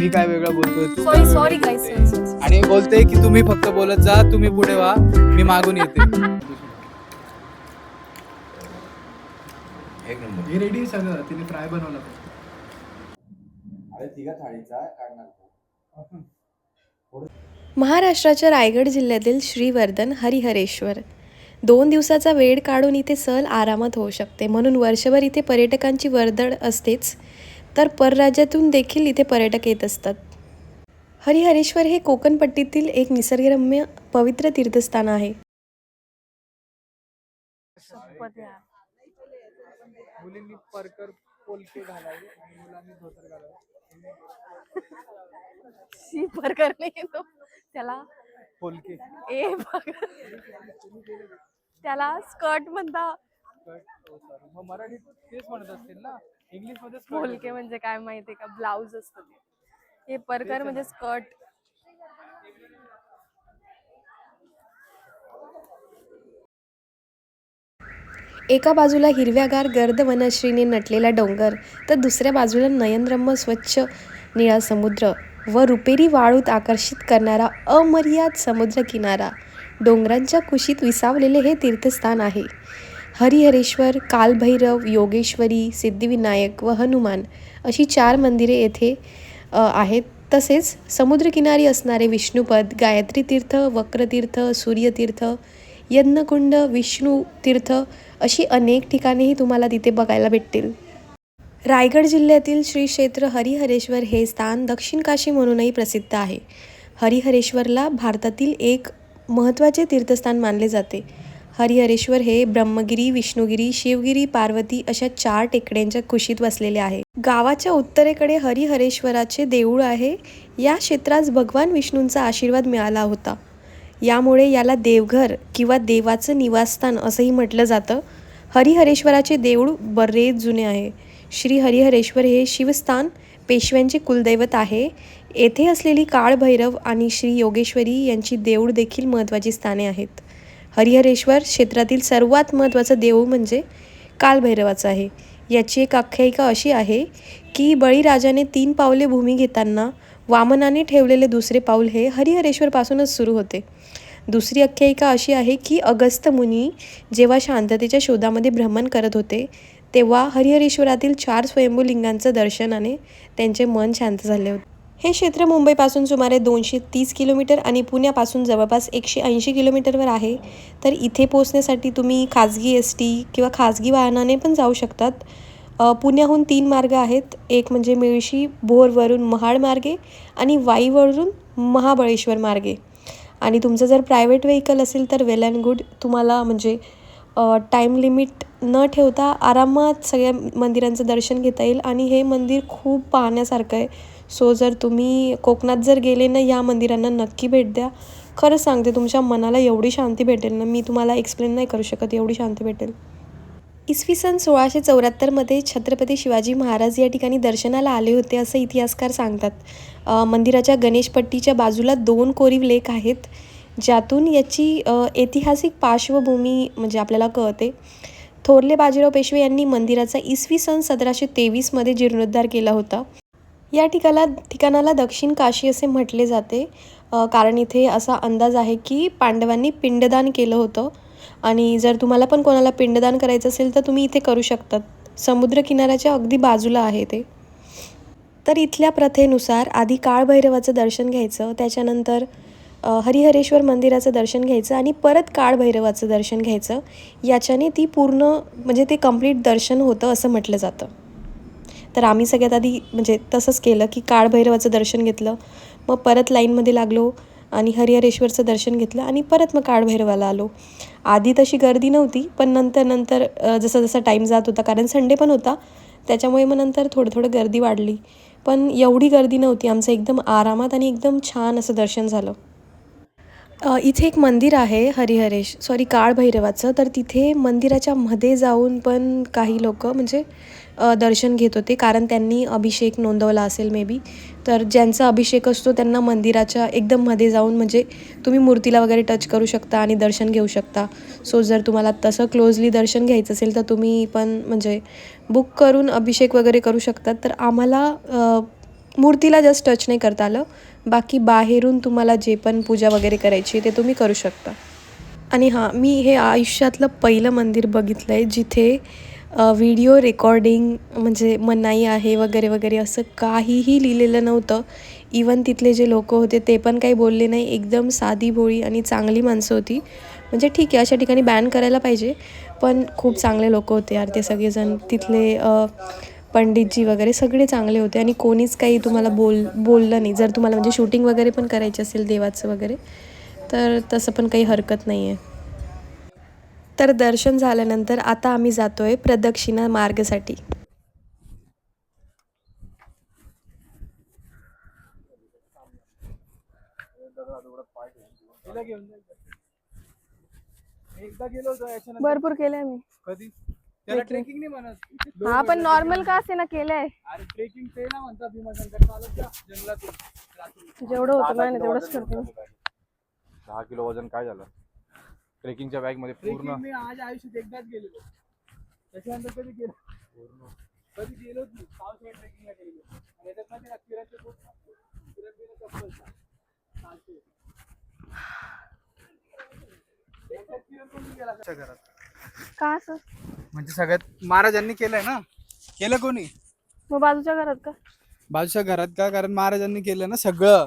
मी काय वेगळं बोलतोय, तू सॉरी काय वेगळं सॉरी गाईस बोलते. आणि बोलते की तुम्ही फक्त बोलत जा, तुम्ही पुढे व्हा, मी मागून येते. एक नंबर. हे रेडी सगळं तिने फ्राय बनवला. अरे तिघा थाळीचा काढणार. महाराष्ट्राच्या रायगड जिल्ह्यातील श्रीवर्धन हरिहरेश्वर 2 दिवसाचा वेळ काढून इथे सहल आरामात होऊ शकते. म्हणून वर्षभर इथे पर्यटकांची वर्दळ असतेच, तर परराज्यातून देखील इथे पर्यटक येत असतात. हरिहरेश्वर हे कोकणपट्टीतील एक निसर्गरम्य पवित्र तीर्थस्थान आहे. मुलींनी परकर पोलके घालावे आणि मुलांनी धोतर घालावे. शी परकर नाही येतो त्याला पोलके ए बघ त्याला स्कर्ट म्हणता. मग मराठीत तेच म्हणत असतील ना, इंग्लिश मध्ये पोलके म्हणजे काय माहितीये का, ब्लाउज असतं ते. हे परकर म्हणजे स्कर्ट. एका बाजूला हिरव्यागार गर्द वनश्रीने नटलेला डोंगर, तर दुसऱ्या बाजूला नयनरम्य स्वच्छ निळा समुद्र व रुपेरी वाळूत आकर्षित करणारा अमर्याद समुद्र किनारा. डोंगरांच्या कुशीत विसावलेले हे तीर्थस्थान आहे. हरिहरेश्वर, कालभैरव, योगेश्वरी, सिद्धिविनायक व हनुमान अशी 4 मंदिरे येथे आहेत. तसेच समुद्रकिनारी असणारे विष्णुपद, गायत्री तीर्थ, वक्रतीर्थ, सूर्यतीर्थ, यज्ञकुंड, विष्णू तीर्थ अशी अनेक ठिकाणेही तुम्हाला तिथे बघायला भेटतील. रायगड जिल्ह्यातील श्री क्षेत्र हरिहरेश्वर हे स्थान दक्षिण काशी म्हणूनही प्रसिद्ध आहे. हरिहरेश्वरला भारतातील एक महत्त्वाचे तीर्थस्थान मानले जाते. हरिहरेश्वर हे ब्रह्मगिरी, विष्णुगिरी, शिवगिरी, पार्वती अशा 4 टेकड्यांच्या कुशीत वसलेले आहे. गावाच्या उत्तरेकडे हरिहरेश्वराचे देऊळ आहे. या क्षेत्रास भगवान विष्णूंचा आशीर्वाद मिळाला होता. यामुळे याला देवघर किंवा देवाचं निवासस्थान असंही म्हटलं जातं. हरिहरेश्वराचे देऊळ बरेच जुने आहे. श्री हरिहरेश्वर हे शिवस्थान पेशव्यांचे कुलदैवत आहे. येथे असलेली काळभैरव आणि श्री योगेश्वरी यांची देऊळ देखील महत्त्वाची स्थाने आहेत. हरिहरेश्वर क्षेत्रातील सर्वात महत्त्वाचं देऊळ म्हणजे कालभैरवाचं आहे. याची एक आख्यायिका अशी आहे की बळीराजाने 3 पावले भूमी घेताना वामनाने ठेवलेले दुसरे पाऊल हे हरिहरेश्वरपासूनच सुरू होते. दुसरी आख्यायिका अशी आहे की अगस्त्य मुनी जेव्हा शांततेच्या शोधामध्ये भ्रमण करत होते, तेव्हा हरिहरेश्वरातील 4 स्वयंभूलिंगांचं दर्शनाने त्यांचे मन शांत झाले होते. हे क्षेत्र मुंबईपासून सुमारे 230 किलोमीटर आणि पुण्यापासून जवळपास 180 किलोमीटरवर आहे. तर इथे पोहोचण्यासाठी तुम्ही खाजगी ST किंवा खाजगी वाहनाने पण जाऊ शकतात. पुण्याहून 3 मार्ग आहेत. एक म्हणजे मेळशी भोरवरून महाड मार्गे आणि वाईवरून महाबळेश्वर मार्गे. आणि तुमचं जर प्रायव्हेट व्हेकल असेल तर वेल अँड गुड. तुम्हाला म्हणजे टाईम लिमिट न ठेवता आरामात सगळ्या मंदिरांचं दर्शन घेता येईल. आणि हे मंदिर खूप पाहण्यासारखं आहे. सो जर तुम्ही कोकणात जर गेले ना, या मंदिरांना नक्की भेट द्या. खरंच सांगते, तुमच्या मनाला एवढी शांती भेटेल ना, मी तुम्हाला एक्सप्लेन नाही करू शकत, एवढी शांती भेटेल. इसवी सन 1674मध्ये छत्रपती शिवाजी महाराज या ठिकाणी दर्शनाला आले होते असं इतिहासकार सांगतात. मंदिराच्या गणेशपट्टीच्या बाजूला 2 कोरीव लेख आहेत, ज्यातून याची ऐतिहासिक पार्श्वभूमी म्हणजे आपल्याला कळते. थोरले बाजीराव पेशवे यांनी मंदिराचा इसवी सन 1723मध्ये जीर्णोद्धार केला होता. या ठिकाणाला दक्षिण काशी असे म्हटले जाते, कारण इथे असा अंदाज आहे की पांडवांनी पिंडदान केलं होतं. आणि जर तुम्हाला पण कोणाला पिंडदान करायचं असेल तर तुम्ही इथे करू शकतात. समुद्रकिनाऱ्याच्या अगदी बाजूला आहे ते. तर इथल्या प्रथेनुसार आधी काळभैरवाचं दर्शन घ्यायचं, त्याच्यानंतर हरिहरेश्वर मंदिराचं दर्शन घ्यायचं आणि परत काळभैरवाचं दर्शन घ्यायचं. याच्याने ती पूर्ण म्हणजे ते कंप्लीट दर्शन होतं असं म्हटलं जातं. तर आम्ही सगळ्यात आधी म्हणजे तसंच केलं की काळभैरवाचं दर्शन घेतलं, मग परत लाईनमध्ये लागलो आणि हरिहरेश्वरचं दर्शन घेतलं आणि परत मग काळभैरवाला आलो. आधी तशी गर्दी नव्हती, पण नंतर जसा जसा टाईम जात होता, कारण संडे पण होता, त्याच्यामुळे मग नंतर थोडं गर्दी वाढली. पण एवढी गर्दी नव्हती. आमचं एकदम आरामात आणि एकदम छान असं दर्शन झालं. इथे एक मंदिर आहे काळभैरवाचं. तर तिथे मंदिराच्या मध्ये जाऊन पण काही लोक म्हणजे दर्शन घेत होते, कारण त्यांनी अभिषेक नोंदवला असेल मे बी. तर ज्यांचा अभिषेक असतो त्यांना मंदिराच्या एकदम मध्ये जाऊन म्हणजे तुम्ही मूर्तीला वगैरे टच करू शकता आणि दर्शन घेऊ शकता. सो जर तुम्हाला तसं क्लोजली दर्शन घ्यायचं असेल तर तुम्ही पण म्हणजे बुक करून अभिषेक वगैरे करू शकतात. तर आम्हाला मूर्तीला जस्ट टच नाही करता आलं. बाकी बाहेरून तुम्हाला जे पण पूजा वगैरे करायची ते तुम्ही करू शकता. आणि हां, मी हे आयुष्यातलं पहिलं मंदिर बघितलं आहे जिथे व्हिडिओ रेकॉर्डिंग म्हणजे मनाई आहे वगैरे वगैरे असं काहीही लिहिलेलं नव्हतं. इवन तिथले जे लोक होते ते पण काही बोलले नाही. एकदम साधी भोळी आणि चांगली माणसं होती. म्हणजे ठीक आहे, अशा ठिकाणी बॅन करायला पाहिजे, पण खूप चांगले लोक होते यार ते सगळेजण. तिथले पंडितजी वगैरे सगळे चांगले होते आणि कोणीच काही तुम्हाला बोललं नाही. जर तुम्हाला म्हणजे शूटिंग वगैरे पण करायची असेल देवाचं वगैरे तर तसं पण काही हरकत नाही आहे. तर दर्शन झाल्यानंतर आता आम्ही जातो आहे प्रदक्षिणा मार्गासाठी. तिला घेऊन जायचं. एकदा गेलो होतो याच्यानंतर. भरपूर केलंय मी. कधी त्याला ट्रेकिंग नाही म्हणत. हा पण नॉर्मल का असे ना केलंय. अरे ट्रेकिंग ते ना म्हणतात भीमाशंकर चालत जा जंगलातून रात्री. जेवढं होतं ना तेवढंच करते मी. 10 किलो वजन काय झालं ट्रेकिंगच्या बॅग मध्ये पूर्ण. ट्रेकिंग मी आज आयुष्यात एकदाच गेलेलो. त्याच्यानंतर कधी गेलो कधी गेलोच नाही. पावसाळ्यात ट्रेकिंगला गेलेलो आणि याच्यात मध्ये किरणचे खूप किरण बिरण चप्पल चालते. एकदाच किरण कोणी गेला घरात. का असं म्हणजे सगळ्यात महाराजांनी केलंय ना. केलं कोणी मग बाजूच्या घरात का बाजूच्या घरात का कारण महाराजांनी केलं ना सगळं.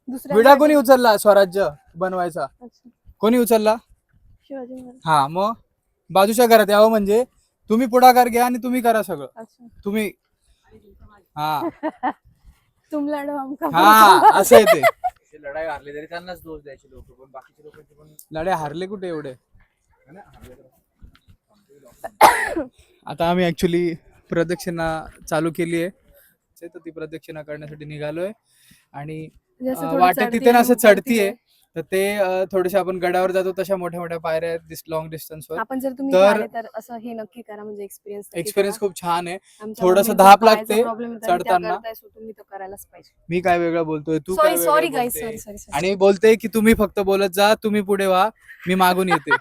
दुसऱ्या विडा कोणी उचलला स्वराज्य बनवायचा. अच्छा, कोणी उचलला. शिवाजी महाराज. हा मग बाजूच्या घरात यावं म्हणजे तुम्ही पुढाकार घ्या आणि तुम्ही करा सगळं. अच्छा, तुम्ही हा तुम लढो आमका हा असं आहे ते. ते लढाई हारली तरी त्यांनाच दोष द्यायचे लोक पण बाकीचे लोकांचे पण लढे हारले कुठे एवढे. आता आम्ही ऍक्च्युली प्रदक्षिणा चालू केली आहे तर ती प्रदक्षिणा करण्यासाठी निघालोय आणि जसं थोडी वाटेत चढती तिथे ना आहे, असं चढतीये उतरतीये. तर ते थोडेसे आपण गडावर जातो तशा मोठ्या मोठ्या पायऱ्या आहेत लॉंग डिस्टन्सवर. आपण जर तुम्ही तर- आले तर असं हे नक्की करा म्हणजे एक्सपिरियन्स खूप छान आहे. आमच्या थोडंसं मम्मीचा धाप पायाचा लागते problem होता आणि त्या चढताना. करताय, so तुम्ही तर करायलाच पाहिजे. मी काय वेगळं बोलतोय तू काय वेगळं सॉरी गाईज, बोलते. सॉरी आणि बोलते की तुम्ही फक्त बोलत जा तुम्ही पुढे व्हा मी मागून येते.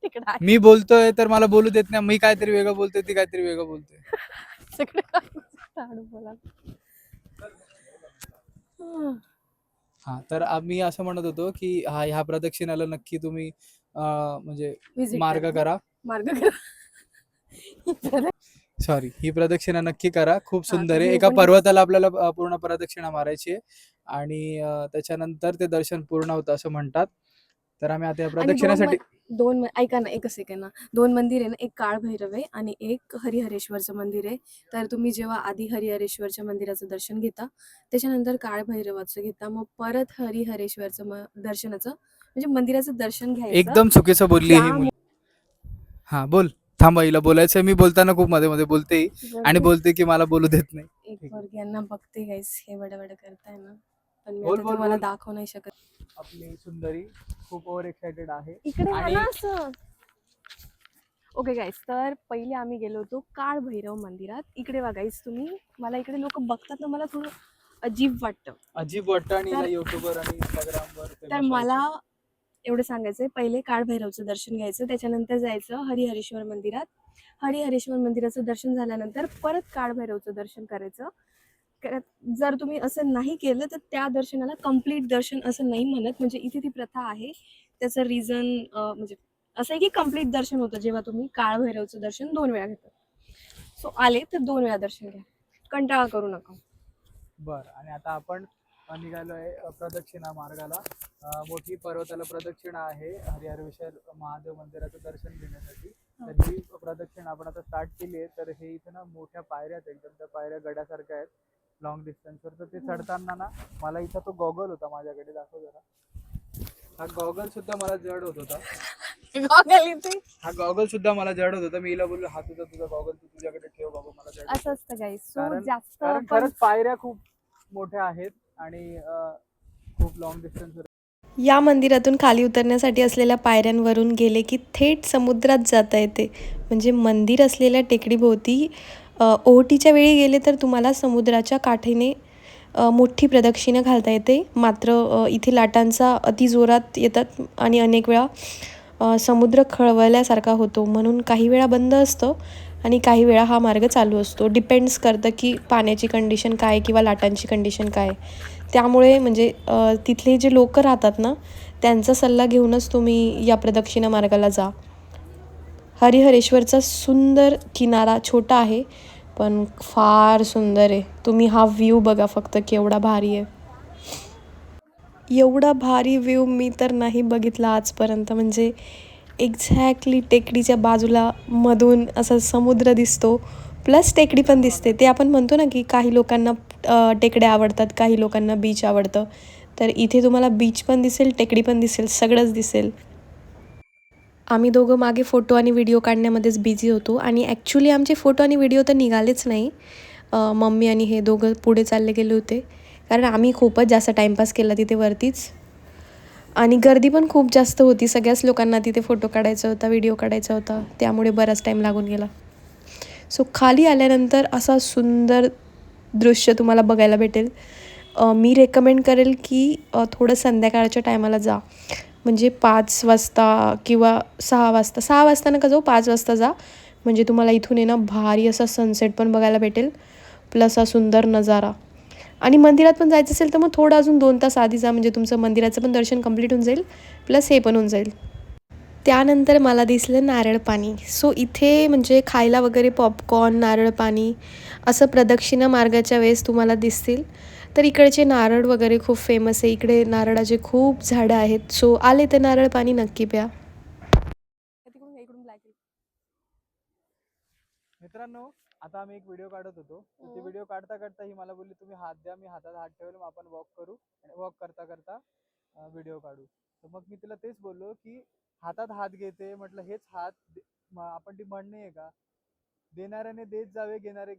तिकडे आहे. मी बोलतोय तर मला बोलू देत नाही. मी काहीतरी वेगळं बोलतोय ती काहीतरी वेगळं बोलते. तिकडे आहे. बोला. हा तर आम्ही असं म्हणत होतो की ह्या प्रदक्षिणाला नक्की तुम्ही म्हणजे Visit मार्ग करा. मार्ग करा. सॉरी ही प्रदक्षिणा नक्की करा. खूप सुंदर आहे. तुम्ही एका पण- पर्वताला आपल्याला पूर्ण प्रदक्षिणा मारायची आहे आणि त्याच्यानंतर ते दर्शन पूर्ण होतं असं म्हणतात. तर आम्ही आता या आणि प्रदक्षिणासाठी ऐका ना, एकच सेकंड ना. 2 मंदिर आहे ना, एक काळ भैरव आहे आणि एक हरिहरेश्वरचं मंदिर आहे. तर तुम्ही जेव्हा आधी हरिहरेश्वरच्या मंदिराचं दर्शन घेता त्याच्यानंतर काळ भैरवाचं घेता, मग परत हरिहरेश्वरचं दर्शनाचं म्हणजे मंदिराचं दर्शन घ्यायचं. एकदम चुकीचं बोलली ही त्या मुलगी. हा बोल. थांबा हिला बोलायचं. मी बोलताना खूप मध्ये मध्ये बोलते आणि बोलते की मला बोलू देत नाही. एक वर्ग यांना बघते गाईस हे बडबड करताय ना, पण मी बोल, आता बोल, तुम्हाला बोल. दाखवू नाही शकत. आपली सुंदरी खूप ओव्हर एक्साइटेड आहे. इकडे या आणि- ना असं. ओके गाईस, तर पहिले आम्ही गेलो होतो काळ भैरव मंदिरात. इकडे बघा गाईस तुम्ही, मला इकडे लोक बघतात ना मला थोडं अजीब वाटतं. अजीब वाटतं आणि तर- युट्यूबवर आणि इंस्टाग्रामवर तर मला एवढं सांगायचंय, पहिले काळ भैरवचं दर्शन घ्यायचं, त्याच्यानंतर जायचं हरिहरेश्वर मंदिरात. हरिहरेश्वर मंदिराचं दर्शन झाल्यानंतर परत काळ भैरवचं दर्शन करायचं. जर तुम्ही असं नाही केलं तर त्या दर्शनाला कम्प्लीट दर्शन असं नाही म्हणत. म्हणजे इथे ती प्रथा आहे. त्याचं रिझन म्हणजे असं आहे की कम्प्लीट दर्शन होतं जेव्हा तुम्ही काळ भैरवचं दर्शन 2 वेळा घेता. सो आले तर 2 वेळा दर्शन घ्या, कंटाळा करू नका. बर. आणि आता आपण निघालोय प्रदक्षिणा मार्गाला. मोठी पर्वताला प्रदक्षिणा आहे हरिहरेश्वर महादेव मंदिराचं दर्शन घेण्यासाठी. तर ही प्रदक्षिणा आपण आता स्टार्ट केली आहे. तर हे इथे ना मोठ्या पायऱ्या आहेत एकदम. त्या पायऱ्या गड्यासारख्या आहेत लॉंग डिस्टन्सवर. तर ते चढताना ना मला इथं तो गॉगल होता माझ्याकडे, दाखव जरा. हा गॉगल सुद्धा मला जड होत होता. हा गॉगल सुद्धा मला जड होत होता. मी हिला बोललो हा तुझा गॉगल तू तुझ्याकडे ठेव बाबा, मला जड होतं. असं असतं गाईस. सो कारण जास्त कारण पण खरंच पायऱ्या खूप मोठ्या आहेत आणि खूप लॉंग डिस्टन्सवर. या मंदिरातून खाली उतरण्यासाठी असलेल्या पायऱ्यांवरून गेले की थेट समुद्रात जाता येते. म्हणजे मंदिर असलेल्या टेकडीभोवती ओहोटीच्या वेळी गेले तर तुम्हाला समुद्राच्या काठेने मोठी प्रदक्षिणा घालता येते. मात्र इथे लाटांचा अतिजोरात येतात आणि अनेक वेळा समुद्र खळवळल्यासारखा होतो, म्हणून काही वेळा बंद असतं आणि काही वेळा हा मार्ग चालू असतो. डिपेंड्स करतं की पाण्याची कंडिशन काय किंवा लाटांची कंडिशन काय. त्यामुळे म्हणजे तिथले जे लोक राहतात ना, त्यांचा सल्ला घेऊनच तुम्ही या प्रदक्षिणा मार्गाला जा. हरिहरेश्वरचा सुंदर किनारा छोटा आहे पण फार सुंदर आहे. तुम्ही हा व्ह्यू बघा फक्त, केवढा भारी आहे. एवढा भारी व्ह्यू मी तर नाही बघितला आजपर्यंत. म्हणजे एक्झॅक्टली टेकडीच्या बाजूला मधून असा समुद्र दिसतो, प्लस टेकडी पण दिसते. ते आपण म्हणतो ना की काही लोकांना टेकड्या आवडतात, काही लोकांना बीच आवडतं. तर इथे तुम्हाला बीच पण दिसेल, टेकडी पण दिसेल, सगळंच दिसेल. आम्ही दोघं मागे फोटो आणि व्हिडिओ काढण्यामध्येच बिझी होतो आणि ॲक्च्युली आमचे फोटो आणि व्हिडिओ तर निघालेच नाही. मम्मी आणि हे दोघं पुढे चालले गेले होते, कारण आम्ही खूपच जास्त टाईमपास केला तिथे वरतीच. आणि गर्दी पण खूप जास्त होती. सगळ्याच लोकांना तिथे फोटो काढायचा होता, व्हिडिओ काढायचा होता, त्यामुळे बराच टाईम लागून गेला. सो खाली आल्यानंतर असा सुंदर दृश्य तुम्हाला बघायला भेटेल. मी रेकमेंड करेल की थोडं संध्याकाळच्या टायमाला जा. म्हणजे 5 वाजता किंवा 6 वाजता, 6 वाजता नका जाऊ, 5 वाजता जा. म्हणजे तुम्हाला इथून आहे ना भारी असा सनसेट पण बघायला भेटेल, प्लस हा सुंदर नजारा. आणि मंदिरात पण जायचं असेल तर मग थोडं अजून 2 तास आधी जा, म्हणजे तुमचं मंदिराचं पण दर्शन कंप्लीट होऊन जाईल, प्लस हे पण होऊन जाईल. त्यानंतर मला दिसलं नारळ पाणी. सो इथे म्हणजे खायला वगैरे पॉपकॉर्न, नारळ पाणी असं प्रदक्षिणा मार्गाच्या वेळेस तुम्हाला दिसतील. तर इकडचे नारळ वगैरे खूप फेमस आहे. इकडे नारळाचे खूप झाडं आहेत. सो आले तर नारळ पाणी नक्की प्या. मित्रांनो, आता आम्ही एक व्हिडिओ काढत होतो. ती व्हिडिओ काढता काढता ही मला बोलली तुम्ही हात द्या, मी हातात हात ठेवेल, मग आपण वॉक करू आणि वॉक करता करता व्हिडिओ काढू. तर मग मी तिला तेच बोललो की हातात हात घेते, म्हटलं हेच हात आपण ती म्हण नाही आहे का, देणाऱ्याने देत जावे, देणाऱ्याने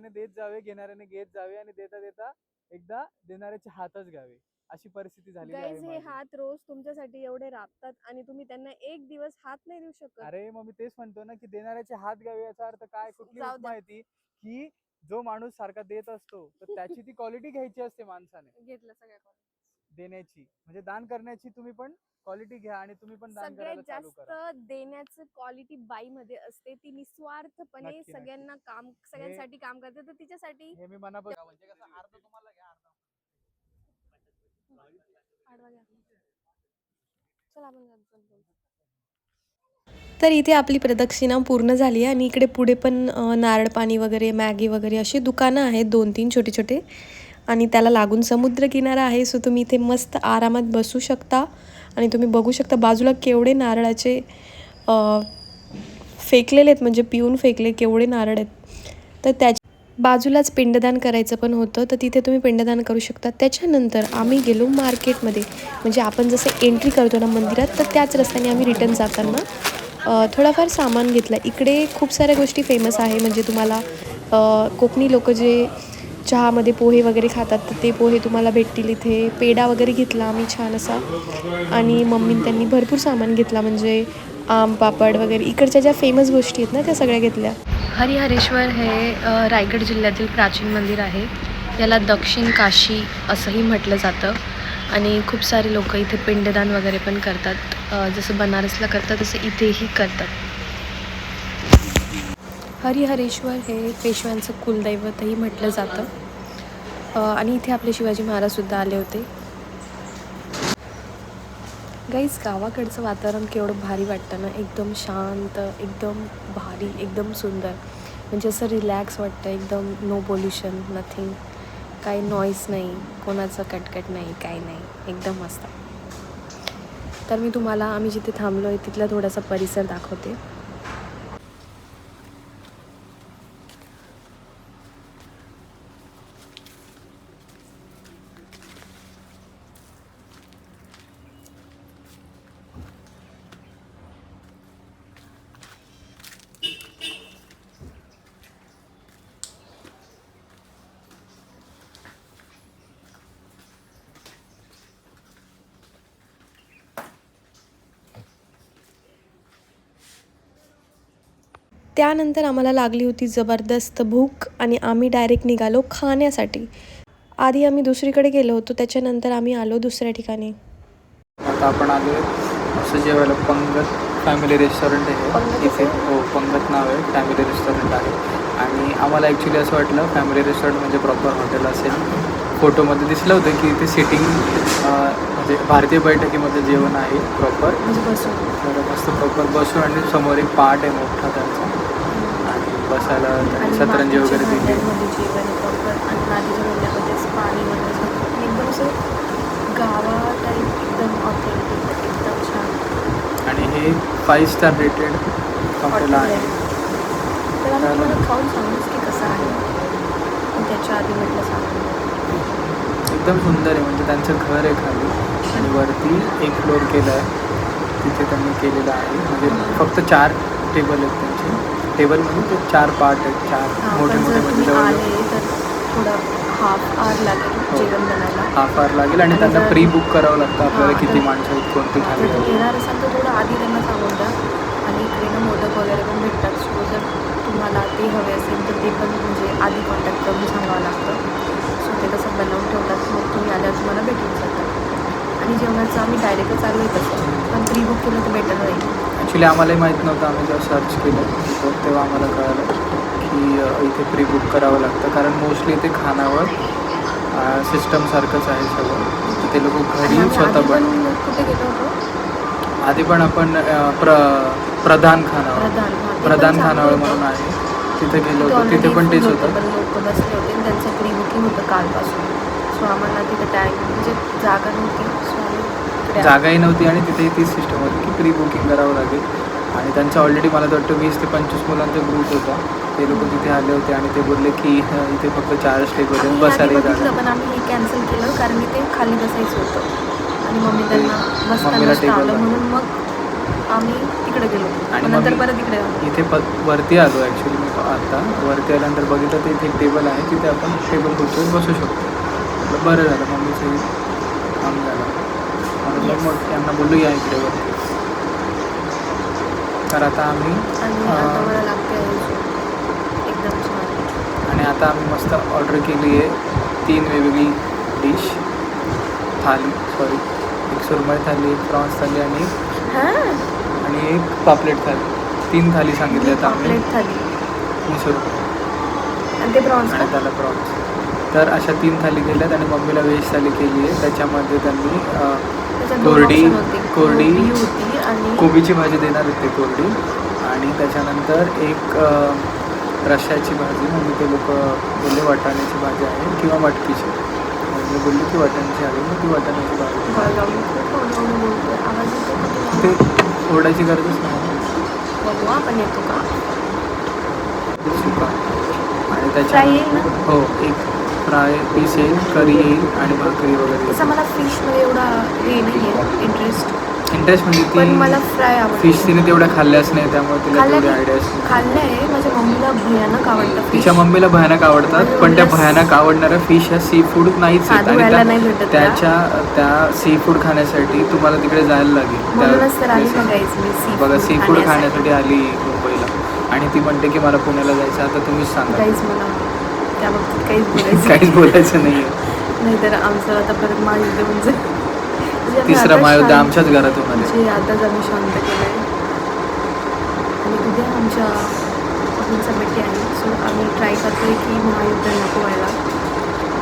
देत जावे, घेणाऱ्याने घेत जावे आणि देता देता एकदा देणाऱ्याचे हातच घ्यावे. अशी परिस्थिती झालेली आहे गाईज, हे माझी. हात रोज तुमच्यासाठी एवढे राबतात आणि तुम्ही त्यांना एक दिवस हात नाही देऊ शकत. अरे मग मी तेच म्हणतो ना की देणाऱ्याचे हात घ्यावे, याचा अर्थ काय, कुठली जाऊ द्या. माहिती की जो माणूस सारखा देत असतो तर त्याची ती क्वालिटी घ्यायची असते माणसाने. घेतलं सगळ्या देण्याची म्हणजे दान करण्याची तुम्ही पण क्वालिटी घ्या आणि तुम्ही पण दान सगळ्यात करायला चालू जास्त करा. देण्याचं क्वालिटी बाईमध्ये असते. ती निस्वार्थपणे नक्की. सगळ्यांना काम, सगळ्यांसाठी काम करते. तर तिच्यासाठी हे मी मनापासून म्हणजे कसं अर्ध तुम्हाला घ्या, अर्ध आडवा घ्या. चला आपण जाऊ. तर इथे आपली प्रदक्षिणा पूर्ण झाली आहे आणि इकडे पुढे पण नारळ पाणी वगैरे, मॅगी वगैरे अशी दुकानं आहेत 2-3 छोटे छोटे. आणि त्याला लागून समुद्रकिनारा आहे. सो तुम्ही इथे मस्त आरामात बसू शकता आणि तुम्ही बघू शकता बाजूला केवढे नारळाचे फेकलेले आहेत, म्हणजे पिऊन फेकले केवढे नारळ आहेत. तर त्याच्या बाजूलाच पिंडदान करायचं पण होतं, तर तिथे तुम्ही पिंडदान करू शकता. त्याच्यानंतर आम्ही गेलो मार्केटमध्ये. म्हणजे आपण जसं एंट्री करतो ना मंदिरात, तर त्याच रस्त्याने आम्ही रिटर्न जाताना थोडाफार सामान घेतलं. इकडे खूप साऱ्या गोष्टी फेमस आहे. म्हणजे तुम्हाला कोकणी लोक जे चहामध्ये पोहे वगैरे खातात, तर ते पोहे तुम्हाला भेटतील इथे. पेढा वगैरे घेतला आम्ही छान असा. आणि मम्मीने त्यांनी भरपूर सामान घेतला, म्हणजे आम पापड वगैरे इकडच्या ज्या फेमस गोष्टी आहेत ना, त्या सगळ्या घेतल्या. हरिहरेश्वर हे रायगड जिल्ह्यातील प्राचीन मंदिर आहे. याला दक्षिण काशी असंही म्हटलं जातं. आणि खूप सारे लोक इथे पिंडदान वगैरे पण करतात. जसं बनारसला करतात तसं इथेही करतात. हरिहरेश्वर हे पेशव्यांचं कुलदैवतही म्हटलं जातं. आणि इथे आपले शिवाजी महाराजसुद्धा आले होते. गाईज, गावाकडचं वातावरण केवढं भारी वाटतं ना, एकदम शांत, एकदम भारी, एकदम सुंदर. म्हणजे असं रिलॅक्स वाटतं एकदम. नो पोल्युशन, नथिंग, काही नॉईस नाही, कोणाचं कटकट नाही, काही नाही, एकदम मस्त. तर मी तुम्हाला आम्ही जिथे थांबलो आहे तिथला थोडासा परिसर दाखवते. त्यानंतर आम्हाला लागली होती जबरदस्त भूक आणि आम्ही डायरेक्ट निघालो खाण्यासाठी. आधी आम्ही दुसरीकडे गेलो होतो, त्याच्यानंतर आम्ही आलो दुसऱ्या ठिकाणी. आता आपण आलो असं जेवायला पंगत फॅमिली रेस्टॉरंट आहे पंगतच इथे. आहे? हो, पंगत नाव आहे, फॅमिली रेस्टॉरंट आहे. आणि आम्हाला ॲक्च्युली असं वाटलं फॅमिली रेस्टॉरंट म्हणजे प्रॉपर हॉटेल असेल. फोटोमध्ये दिसलं होतं की इथे सिटिंग म्हणजे भारतीय बैठकीमध्ये जेवण आहे प्रॉपर. म्हणजे बसून. तर मस्त प्रॉपर बसून आणि समोर एक पार्ट आहे मोठा त्यांचा आणि बसायला आणि शतरंजी वगैरे मातीच्या दिली. भांड्यांमध्ये जेवण प्रॉपर आणि मातीच्या भांड्यामध्येच पाणी वगैरे सगळं एकदम असं गावा टाईप एकदम ऑथेंटिक एकदम छान आणि हे 5 स्टार रेटेड हॉटेल हॉटेल आहे. आहे. तर आम्ही तुम्हाला खाऊन सांगूच की कसं आहे. पण त्याच्या आधी म्हटलं सांगू. एकदम सुंदर आहे. म्हणजे त्यांचं घर आहे खाली आणि वरती एक फ्लोअर केलं आहे. तिथे त्यांनी केलेलं आहे. म्हणजे फक्त 4 टेबल आहेत त्यांचे. टेबल म्हणजे ते 4 पार्ट आहेत. 4 मोठे पण मोठे जर म्हणजे तुम्ही जवळ आले तर थोडं हाफ आवर लागेल हो. जेवण बनायला. हाफ आवर लागेल आणि आणि त्यांना जर- प्री बुक करावं लागतं आपल्याला हां, किती तर- माणसं आहेत, कोणती जर थाली तुम्ही आहे. येणार असाल तर थोडं आधी त्यांना सांगून द्या. आणि इकडे ना मोदक वगैरे पण भेटतात. सो जर तुम्हाला ते हवे असेल तर ते पण म्हणजे आधी कॉन्टॅक्ट करून सांगावं लागतं. सो ते कसं बनवून ठेवतात. मग तुम्ही आल्यावर तुम्हाला भेटून जातात. आणि जेवणाचं आम्ही डायरेक्टच आलो आहे तसं, पण प्री बुक केलं तर बेटर राहील. ॲक्च्युली आम्हालाही माहीत नव्हतं. आम्ही जेव्हा सर्च केलं तर तेव्हा आम्हाला कळलं की इथे प्री बुक करावं लागतं. कारण मोस्टली इथे खानावळ सिस्टमसारखंच आहे सगळं. तर ते लोक आणि घरी आम्ही स्वतः आधी पण पण कुठे गेलो होतो? आधी पण आपण प्रधान खानावळ प्रधान. हां, ते पण प्रधान चांगलं खानावळ होतं. म्हणून आहे, तिथे गेलो तिथे होतो. तिथे ऑलरेडी पण फुल तेच होतं, होतं. पण लोक बसले होते आणि त्यांचं प्री बुकिंग होतं कालपासून. सो आम्हाला तिथं टाईम म्हणजे जागा नव्हती. सो आम्ही इकडे आलो. जागाही नव्हती आणि तिथेही तीच सिस्टम होती की प्री बुकिंग करावं लागेल. आणि त्यांचं ऑलरेडी मला तर वाटतं 20 ते 25 मुलांचा ग्रुप होता. ते लोक तिथे आले होते आणि ते बोलले की इथे फक्त 4 टेबल आहेत, आम्ही आधी बसायलाही जागा बघितलं नाही. पण आम्ही हे कॅन्सल केलं कारण की ते खाली बसायचं होतं आणि मम्मी त्यांना बसता मम्मीला नसता table आलं लागलं. म्हणून मग आम्ही तिकडे गेलो. आणि मग नंतर मम्मी- परत इकडे आलो. इथे वरती आलो ॲक्च्युली मी आता. वरती आल्यानंतर बघितलं तर इथे एक टेबल आहे, तिथे आपण टेबल खुर्चीवर बसू शकतो. म्हटलं बरं झालं, मम्मीचंही काम झालं. म्हणून Yes. मग त्यांना बोलू या इकडे वरती. तर आता आम्ही आणि आता मला लागते एकदम छान. आणि आता आम्ही मस्त ऑर्डर केली आहे 3 वेगवेगळी डिश थाली. एक सुरमई थाली, एक प्रॉन्स थाली आणि हां, एक पापलेट थाली. 3 थाली सांगितल्या आहेत आम्ही. पापलेट थाली 20 रुपये आणि ते प्रॉन्स आणि त्याला प्रॉन्स. तर अशा 3 थाली केल्यात आणि मम्मीला व्हेज थाली केली आहे. त्याच्यामध्ये त्यांनी त्याच्यात कोरडी 2 option होते. कोरडी कोबी होती आणि कोबीची भाजी देणार आहेत ते कोरडी. आणि त्याच्यानंतर एक रश्श्याची भाजी. म्हणजे ते लोक बोलले वाटाण्याची भाजी आहे किंवा मटकीची. म्हणजे बोलली की वाटाण्याची हवी, मग ती वाटाण्याची भाजी. बळगावला खूप हळूहळू बोलतोय. आवाज येतो का ते तुम्हाला? ओरडायची गरजच नाही. बघू आपण येतो का? सुका आणि फ्राय त्याच्या येईल ना? हो, एक फ्राय पीस येईल, करी येईल आणि भाकरी वगैरे तसं मला फिशमध्ये एवढा हे नाही आहे इंटरेस्ट. इंटरेस्ट म्हणजे पण मला ती फ्राय आवडतं. फिश तिने तेवढ्या खाल्ल्याच नाही, त्यामुळे तिला तेवढी आयडियाच नाही. खाल्लं आहे. माझ्या मम्मीला भयानक आवडतं fish. तिच्या मम्मीला भयानक आवडतात, माझ्या पण त्या मम्मीला भयानक आवडणाऱ्या फिश ह्या सी फूड नाहीच आहेत. आणि धुवायला नाही भेटत त्या. त्या सी फूड खाण्यासाठी तुम्हाला तिकडे जायला लागेल. म्हणूनच तर आली places. बघायचं मी सी बघा, सी फूड खाण्यासाठी आली मुंबईला आणि ती म्हणते की मला पुण्याला जायचं. आता तुम्हीच सांगा. काहीच मला त्या बाबतीत काहीच बोलायचं काहीच बोलायचं नाही आहे. नाहीतर आमचं आता परत महायुद्ध म्हणजे म्हणजे आम्ही तिसरं आता महायुद्ध शांत- आमच्याच घरात होणार आहे. म्हणजे आताच आम्ही शांत केलं आहे. आणि उद्या आमच्या ऑफिसचा बड्डे आहे. सो आम्ही ट्राय करतोय की महायुद्ध नको व्हायला.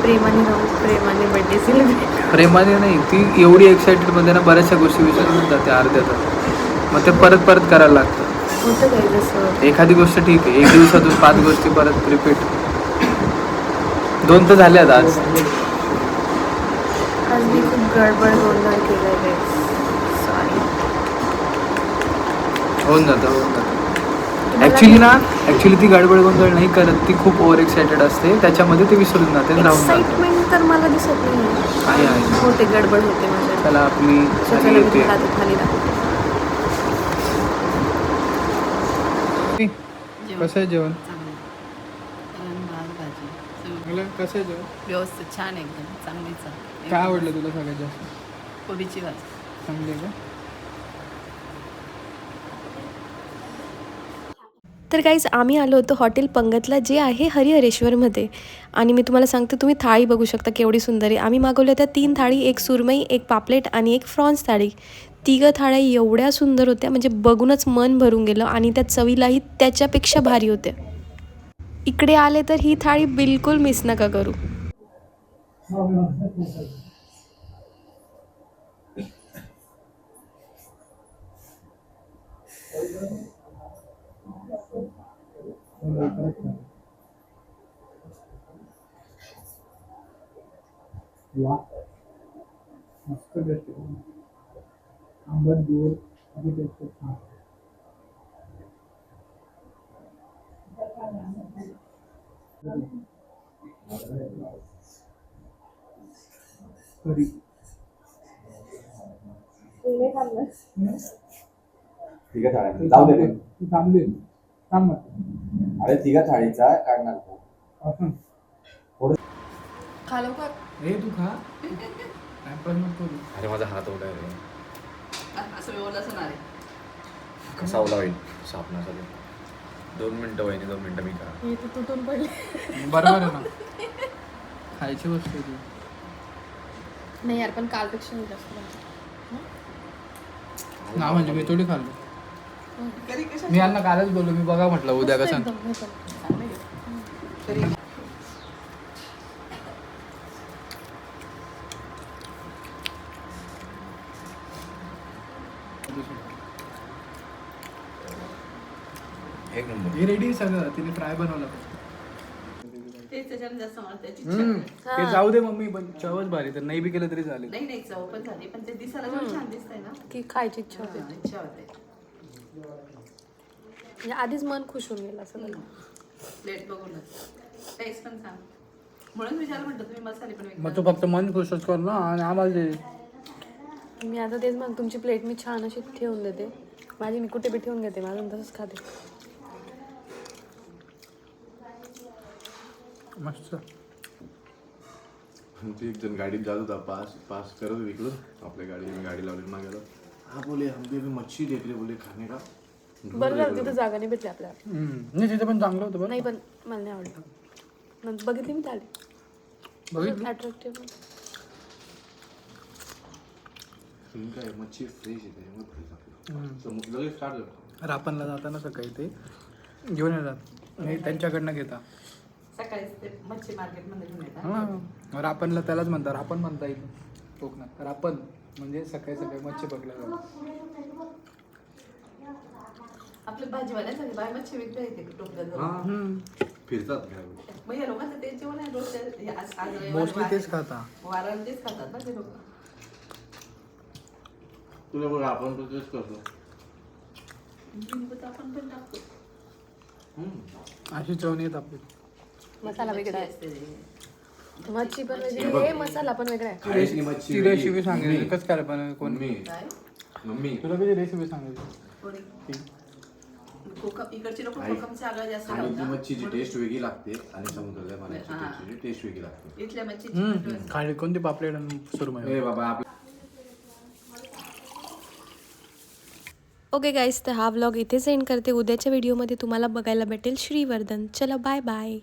प्रेमाने राहू, प्रेमाने बड्डे सेलिब्रेट. प्रेमाने नाही, ती एवढी एक्सायटेडमध्ये ना बऱ्याचशा गोष्टी विसरून जाते अर्ध्या तास. मग ते परत करायला लागतं. होतं काही जसं एखादी गोष्ट ठीक आहे, 1 दिवसातून 5 गोष्टी परत रिपीट. 2 तर झाल्यात आज. आज मी खूप गडबड गोंधळ केलं आहे. सॉरी. होऊन जातं. ॲक्च्युली ती गडबड गोंधळ नाही करत, ती खूप ओव्हर एक्सायटेड असते, त्याच्यामध्ये ते विसरून जाते आणि राहून जाते. एक्साइटमेंट तर मला दिसत नाही आहे. होते, गडबड होते माझ्या. त्याला आपली चला झाली मी येते. तुम्हाला आता खाली दाखवते. कसं आहे जेवण? भात भाजी सगळं कसं आहे जेवण? व्यवस्थित छान एकदम चांगलीच आहे. काय आवडलं तुला सगळ्यात जास्त? कोबीची भाजी. चांगली आहे का? तर गाईज आम्ही आलो होतो हॉटेल पंगतला, जे आहे हरिहरेश्वरमध्ये. आणि मी तुम्हाला सांगते, तुम्ही थाळी बघू शकता केवढी सुंदर आहे. आम्ही मागवल्या होत्या 3 थाळी, एक सुरमई, एक पापलेट आणि एक फ्रॉन्स थाळी. 3 थाळ्या एवढ्या सुंदर होत्या, म्हणजे बघूनच मन भरून गेलं आणि त्या चवीलाही त्याच्यापेक्षा भारी होत्या. इकडे आले तर ही थाळी बिलकुल मिस नका करू. वा मस्त टेस्ट आंबट गोड अशी टेस्ट छान. कढी. तिघा थाळी जाऊ दे पण. तू थांबली थांब मग. अरे तिघा थाळीचा काढणार तो. असं. खा लवकर. हे तू खा टाइमपास नको करू. अरे माझा हात ओढा रे. असं व्यवस्थित असं नाही रे. कसा ओला होईल सापणाचा. 2 मिनिटं वहिनी 2 मिनिटं मी करा. हे तर तुटून पडले. बरोबर आहे ना. खायची वस्तू आहे ती. नाही यार, पण कालपेक्षा मी जास्त बनवते. ना म्हणजे मी थोडी खाल्लो. कधी कशा मी यांना कालच बोललो, मी बघा म्हटलं उद्या कसं. एकदम, हे पण. चांगलं आहे. कधी एक नंबर. हे रेडी सगळं, तिने फ्राय बनवलं. तेच त्याच्यानं जास्त मला त्याची ते जाऊ दे मम्मी, पण चवच भारी, तर नाही बी केलं तरी चालेल. नाही नाही चव पण झाली पण ते दिसायला जेवढं छान दिसतंय ना की खायची इच्छा होते. हा, इच्छा होते. म्हणजे आधीच मन खुश होऊन गेलं असं झालं. प्लेट बघूनच टेस्ट पण छान. म्हणून विचार म्हणतो तुम्ही मसाले पण मग विकता. तू फक्त मन खुशच कर ना आणि आम्हाला दे. मी आता तेच मग तुमची प्लेट मी छान अशी ठेवून देते. माझी मी कुठे बी ठेवून घेते, माझं तसंच खाते. मस्त. आमची एक जण गाडीत जात होता, पास करत होती इकडून आपल्या गाडी. मी गाडी लावली मागे. हा बोले हम भी मच्छी देख रहे बोले खाने का. बरं झालं तिथं जागा नाही भेटली आपल्याला. नाही तिथे पण चांगलं होतं बरं. नाही पण मला नाही आवडलं. नंतर बघितली मी थाळी. बघितली. अट्रॅक्टिव्ह. काय मच्छी फ्रेश आहे त्याच्यामुळे फ्रेश आपलं लगेच स्टार्ट करतो. रापणला जाताना सकाळी ते घेऊन येतात आणि त्यांच्याकडनं घेता. सकाळीच ते मच्छी मार्केटमध्ये घेऊन येतात. हां, रापणला त्यालाच म्हणतात. रापण म्हणता येईल कोकणात. रापण म्हणजे सकाळी सकाळी मच्छी पकडल्या जातात. आपल्या भाजीवाल्यासाठी बाय मच्छी विकता येते टोपल्यात. फिरतात काय मग या लोकांचं ते जेवण आहे रोजच्या आज रविवार मोस्टली वार तेच आहे. खाता. वाराला तेच खातात ना ते लोक. तुला बघा आपण तर तेच करतो. लिंबू तर आपण पण टाकतो. अशी चवणी येत आपली. मसाला वेगळा आहे. असते ते. मच्छी पण वेगळी आहे, मसाला पण वेगळा आहे. खायची मच्छी ती रेसिपी सांगितली कसं काय पण कोण. मम्मी काय मम्मी तुला कधी रेसिपी सांगितली. कोणी कोकम इकडचे लोक आई. कोकमचा आगळ जास्त आणि ती लावतात. मच्छीची टेस्ट वेगळी लागते आणि समुद्राच्या पाण्याची हा. टेस्ट वेगळी लागते. इथल्या मच्छीची खाली कोणती पापलेट आणि सुरमई. ए बाबा आपल्या ओके गाईज, तर हा व्लॉग इथे सेंड करते. उद्याच्या व्हिडिओमध्ये तुम्हाला बघायला भेटेल श्रीवर्धन. चला बाय बाय.